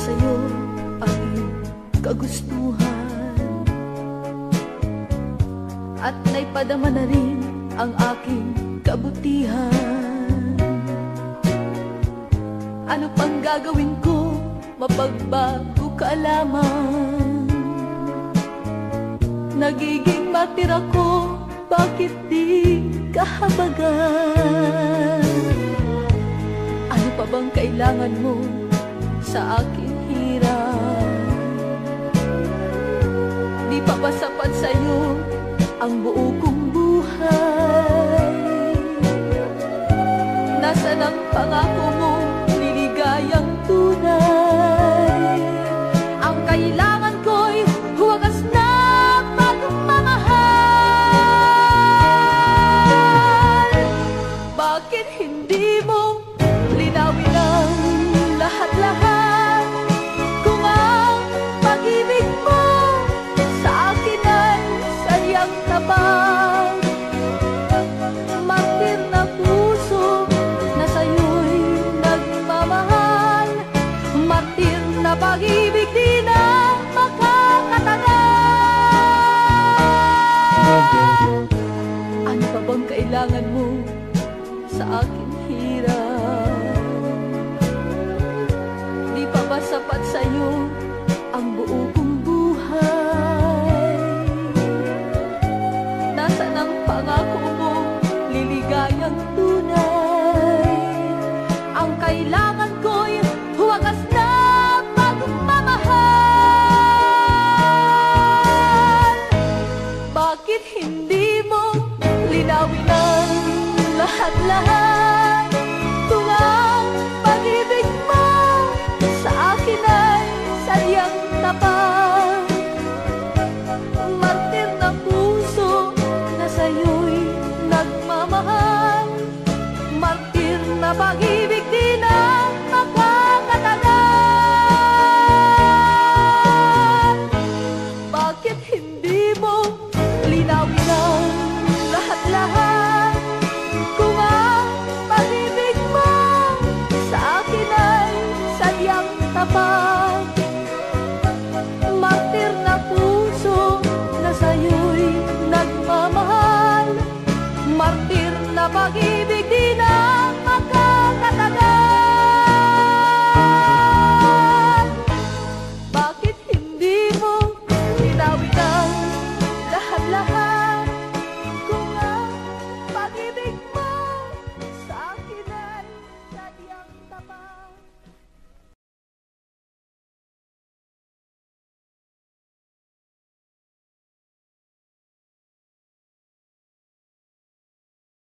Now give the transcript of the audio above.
sa'yo ang iyong kagustuhan, at naipadama na rin ang aking kabutihan. Ano pang gagawin ko, mapagbago ka lamang. Nagiging martir ako, bakit di kahabagan? Ano pa bang kailangan mo sa aking hirap? Di pa ba sapat sa'yo ang buo kong buhay? Nasaan ang pangako mo, niligayang tunay? Ang kailangan ko'y huwagas na pagmamahal. Bakit hindi mo linawin ang lahat-lahat? Kung ang pag-ibig mo sa akin ay sadyang tapat, martir na puso na sa'yo'y nagmamahal, martir na pag-ibig di na makakatagal. Ano pa bang kailangan mo sa aking hirap? Di pa ba sapat sa'yo ang buo kong buhay? Nasaan ang pangako mo, liligayang tunay? Ang kailangan ko'y huwagas na pagmamahal. Bakit hindi mo linawin ang lahat-lahat? Kung ang pag-ibig mo sa akin ay sadyang tapat, martir na puso na sa'yo'y nagmamahal, martir na pag-ibig di na makakatagal. Bakit hindi mo linawin ang lahat-lahat? Kung ang pag-ibig mo sa akin ay sadyang tapat,